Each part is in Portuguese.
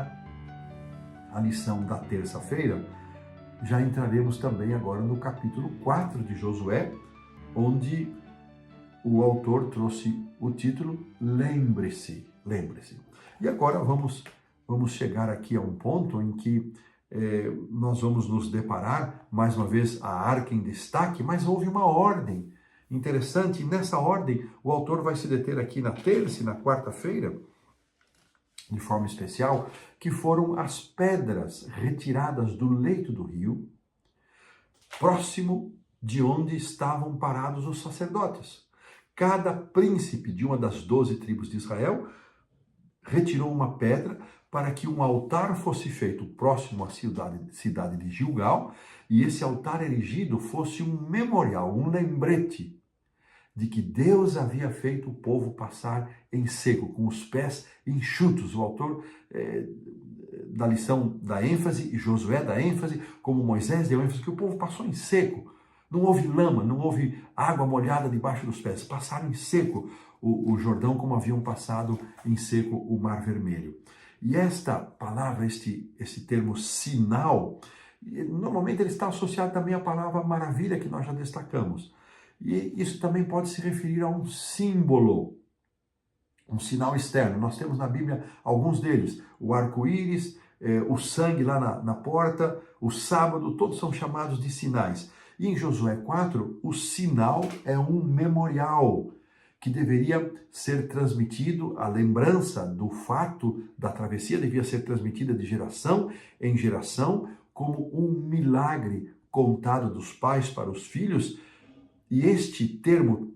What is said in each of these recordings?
para a lição da terça-feira, já entraremos também agora no capítulo 4 de Josué, onde o autor trouxe o título Lembre-se, lembre-se. E agora vamos chegar aqui a um ponto em que nós vamos nos deparar, mais uma vez, a arca em destaque, mas houve uma ordem interessante, e nessa ordem o autor vai se deter aqui na terça e na quarta-feira, de forma especial, que foram as pedras retiradas do leito do rio, próximo de onde estavam parados os sacerdotes. Cada príncipe de uma das 12 tribos de Israel retirou uma pedra para que um altar fosse feito próximo à cidade de Gilgal, e esse altar erigido fosse um memorial, um lembrete de que Deus havia feito o povo passar em seco, com os pés enxutos. O autor da lição dá ênfase, e Josué dá ênfase, como Moisés deu ênfase, que o povo passou em seco. Não houve lama, não houve água molhada debaixo dos pés. Passaram em seco o Jordão, como haviam passado em seco o Mar Vermelho. E esta palavra, esse termo sinal, normalmente ele está associado também à palavra maravilha, que nós já destacamos. E isso também pode se referir a um símbolo, um sinal externo. Nós temos na Bíblia alguns deles: o arco-íris, o sangue lá na porta, o sábado, todos são chamados de sinais. E em Josué 4, o sinal é um memorial que deveria ser transmitido, a lembrança do fato da travessia devia ser transmitida de geração em geração, como um milagre contado dos pais para os filhos. E este termo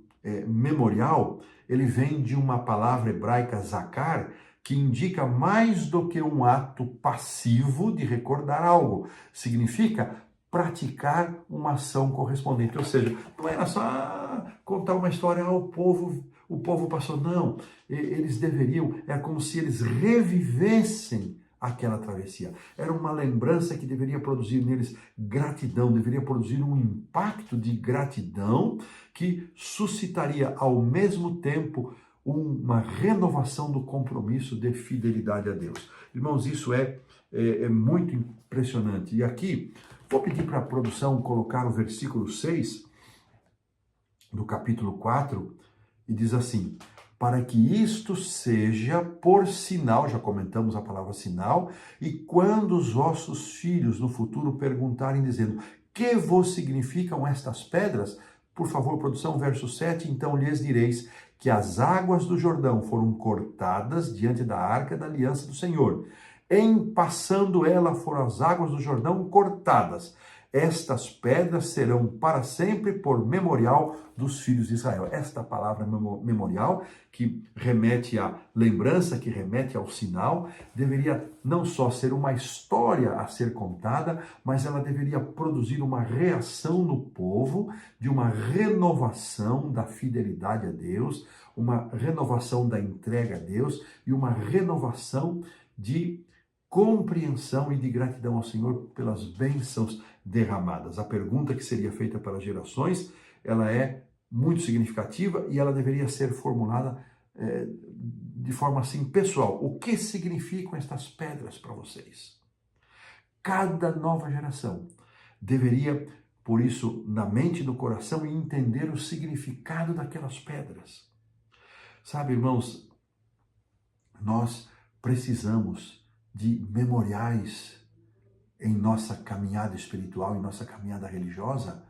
memorial, ele vem de uma palavra hebraica zakar, que indica mais do que um ato passivo de recordar algo. Significa praticar uma ação correspondente. Ou seja, não era só contar uma história, o povo passou. Não, eles deveriam, é como se eles revivessem aquela travessia. Era uma lembrança que deveria produzir neles gratidão, deveria produzir um impacto de gratidão que suscitaria ao mesmo tempo uma renovação do compromisso de fidelidade a Deus. Irmãos, isso é muito impressionante. E aqui, vou pedir para a produção colocar o versículo 6 do capítulo 4, e diz assim: para que isto seja por sinal, já comentamos a palavra sinal, e quando os vossos filhos no futuro perguntarem, dizendo, que vos significam estas pedras? Por favor, produção, verso 7, então lhes direis que as águas do Jordão foram cortadas diante da arca da aliança do Senhor. Em passando ela foram as águas do Jordão cortadas. Estas pedras serão para sempre por memorial dos filhos de Israel. Esta palavra memorial, que remete à lembrança, que remete ao sinal, deveria não só ser uma história a ser contada, mas ela deveria produzir uma reação no povo, de uma renovação da fidelidade a Deus, uma renovação da entrega a Deus e uma renovação de compreensão e de gratidão ao Senhor pelas bênçãos derramadas. A pergunta que seria feita para as gerações, ela é muito significativa e ela deveria ser formulada de forma assim pessoal. O que significam estas pedras para vocês? Cada nova geração deveria, por isso, na mente e no coração, entender o significado daquelas pedras. Sabe, irmãos, nós precisamos de memoriais em nossa caminhada espiritual, em nossa caminhada religiosa,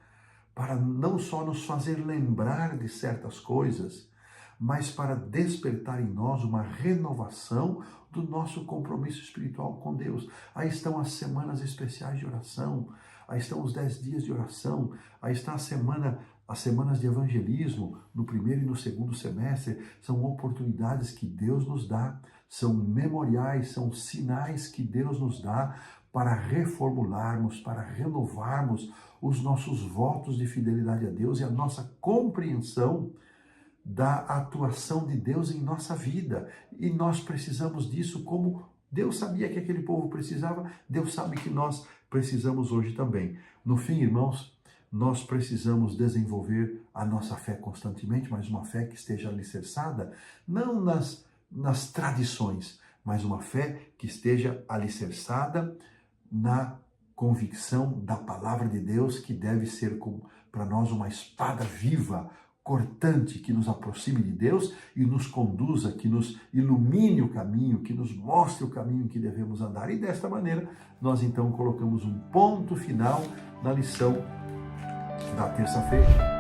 para não só nos fazer lembrar de certas coisas, mas para despertar em nós uma renovação do nosso compromisso espiritual com Deus. Aí estão as semanas especiais de oração, aí estão os 10 dias de oração, aí está as semanas de evangelismo, no primeiro e no segundo semestre. São oportunidades que Deus nos dá, são memoriais, são sinais que Deus nos dá para reformularmos, para renovarmos os nossos votos de fidelidade a Deus e a nossa compreensão da atuação de Deus em nossa vida. E nós precisamos disso, como Deus sabia que aquele povo precisava, Deus sabe que nós precisamos hoje também. No fim, irmãos, nós precisamos desenvolver a nossa fé constantemente, mas uma fé que esteja alicerçada não nas tradições, mas uma fé que esteja alicerçada na convicção da palavra de Deus, que deve ser para nós uma espada viva, cortante, que nos aproxime de Deus e nos conduza, que nos ilumine o caminho, que nos mostre o caminho em que devemos andar. E desta maneira, nós então colocamos um ponto final na lição da terça-feira.